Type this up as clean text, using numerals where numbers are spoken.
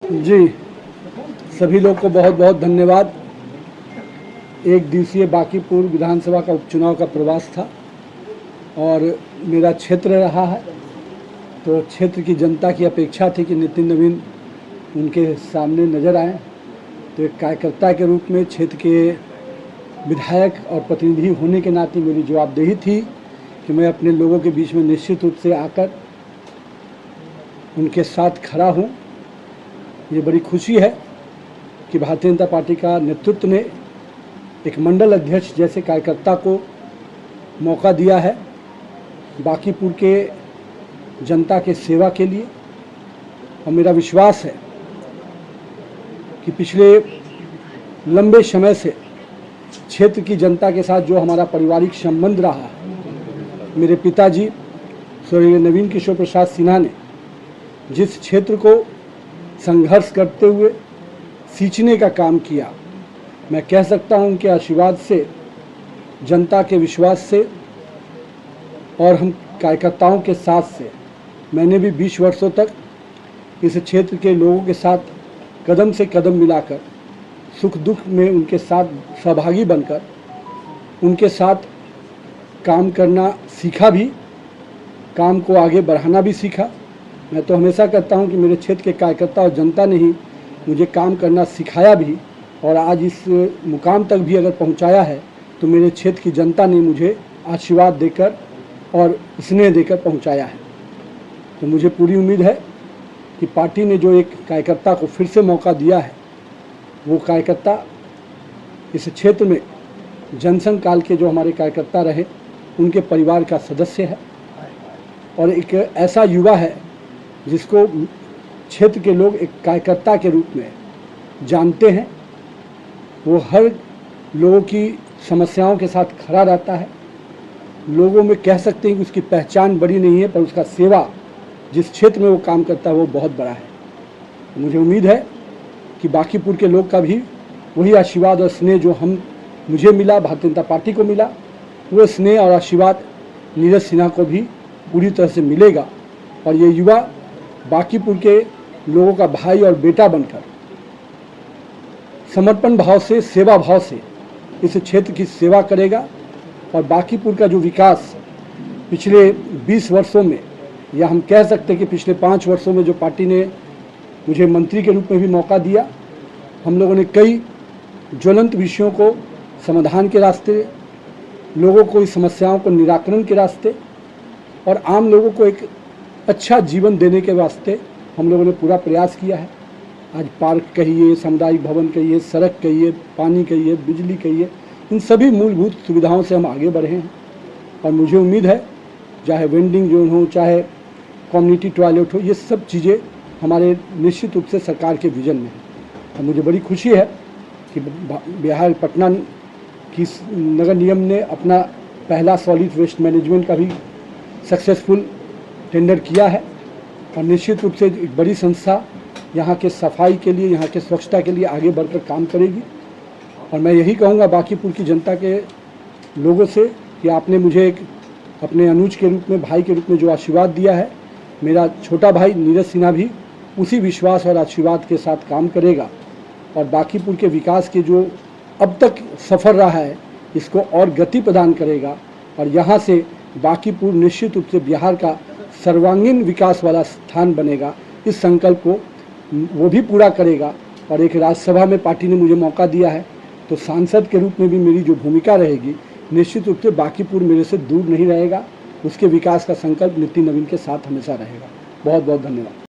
जी, सभी लोग को बहुत बहुत धन्यवाद। एक दिवसीय बांकीपुर विधानसभा का उपचुनाव का प्रवास था और मेरा क्षेत्र रहा है, तो क्षेत्र की जनता की अपेक्षा थी कि नितिन नवीन उनके सामने नज़र आएँ। तो एक कार्यकर्ता के रूप में क्षेत्र के विधायक और प्रतिनिधि होने के नाते मेरी जवाबदेही थी कि मैं अपने लोगों के बीच में निश्चित रूप से आकर उनके साथ खड़ा हूँ। ये बड़ी खुशी है कि भारतीय जनता पार्टी का नेतृत्व ने एक मंडल अध्यक्ष जैसे कार्यकर्ता को मौका दिया है बांकीपुर के जनता के सेवा के लिए। और मेरा विश्वास है कि पिछले लंबे समय से क्षेत्र की जनता के साथ जो हमारा पारिवारिक संबंध रहा है, मेरे पिताजी स्वर्गीय नवीन किशोर प्रसाद सिन्हा ने जिस क्षेत्र को संघर्ष करते हुए सींचने का काम किया, मैं कह सकता हूं उनके आशीर्वाद से, जनता के विश्वास से और हम कार्यकर्ताओं के साथ से मैंने भी 20 वर्षों तक इस क्षेत्र के लोगों के साथ कदम से कदम मिलाकर सुख दुख में उनके साथ सहभागी बनकर उनके साथ काम करना सीखा भी, काम को आगे बढ़ाना भी सीखा। मैं तो हमेशा कहता हूं कि मेरे क्षेत्र के कार्यकर्ता और जनता ने ही मुझे काम करना सिखाया भी, और आज इस मुकाम तक भी अगर पहुंचाया है तो मेरे क्षेत्र की जनता ने मुझे आशीर्वाद देकर और स्नेह देकर पहुंचाया है। तो मुझे पूरी उम्मीद है कि पार्टी ने जो एक कार्यकर्ता को फिर से मौका दिया है, वो कार्यकर्ता इस क्षेत्र में जनसंघ काल के जो हमारे कार्यकर्ता रहे उनके परिवार का सदस्य है और एक ऐसा युवा है जिसको क्षेत्र के लोग एक कार्यकर्ता के रूप में जानते हैं। वो हर लोगों की समस्याओं के साथ खड़ा रहता है। लोगों में कह सकते हैं कि उसकी पहचान बड़ी नहीं है, पर उसका सेवा जिस क्षेत्र में वो काम करता है वो बहुत बड़ा है। मुझे उम्मीद है कि बांकीपुर के लोग का भी वही आशीर्वाद और स्नेह जो मुझे मिला, भारतीय जनता पार्टी को मिला, वो स्नेह और आशीर्वाद नीरज सिन्हा को भी पूरी तरह से मिलेगा। और ये युवा बांकीपुर के लोगों का भाई और बेटा बनकर समर्पण भाव से, सेवा भाव से इस क्षेत्र की सेवा करेगा। और बांकीपुर का जो विकास पिछले 20 वर्षों में, या हम कह सकते हैं कि पिछले 5 वर्षों में जो पार्टी ने मुझे मंत्री के रूप में भी मौका दिया, हम लोगों ने कई ज्वलंत विषयों को समाधान के रास्ते, लोगों को इस समस्याओं को निराकरण के रास्ते और आम लोगों को एक अच्छा जीवन देने के वास्ते हम लोगों ने पूरा प्रयास किया है। आज पार्क कहिए, सामुदायिक भवन कहिए, सड़क कहिए, पानी कहिए, बिजली कहिए, इन सभी मूलभूत सुविधाओं से हम आगे बढ़े हैं। और मुझे उम्मीद है चाहे वेंडिंग जोन हो, चाहे कम्युनिटी टॉयलेट हो, ये सब चीज़ें हमारे निश्चित रूप से सरकार के विजन में है। और मुझे बड़ी खुशी है कि बिहार पटना की नगर निगम ने अपना पहला सॉलिड वेस्ट मैनेजमेंट का भी सक्सेसफुल टेंडर किया है। और निश्चित रूप से एक बड़ी संस्था यहाँ के सफाई के लिए, यहाँ के स्वच्छता के लिए आगे बढ़कर काम करेगी। और मैं यही कहूँगा बांकीपुर की जनता के लोगों से कि आपने मुझे एक अपने अनुज के रूप में, भाई के रूप में जो आशीर्वाद दिया है, मेरा छोटा भाई नीरज सिन्हा भी उसी विश्वास और आशीर्वाद के साथ काम करेगा और बांकीपुर के विकास के जो अब तक सफ़र रहा है इसको और गति प्रदान करेगा। और यहाँ से बांकीपुर निश्चित रूप से बिहार का सर्वांगीण विकास वाला स्थान बनेगा। इस संकल्प को वो भी पूरा करेगा। और एक राज्यसभा में पार्टी ने मुझे मौका दिया है, तो सांसद के रूप में भी मेरी जो भूमिका रहेगी, निश्चित रूप से बांकीपुर मेरे से दूर नहीं रहेगा। उसके विकास का संकल्प नितिन नवीन के साथ हमेशा रहेगा। बहुत बहुत धन्यवाद।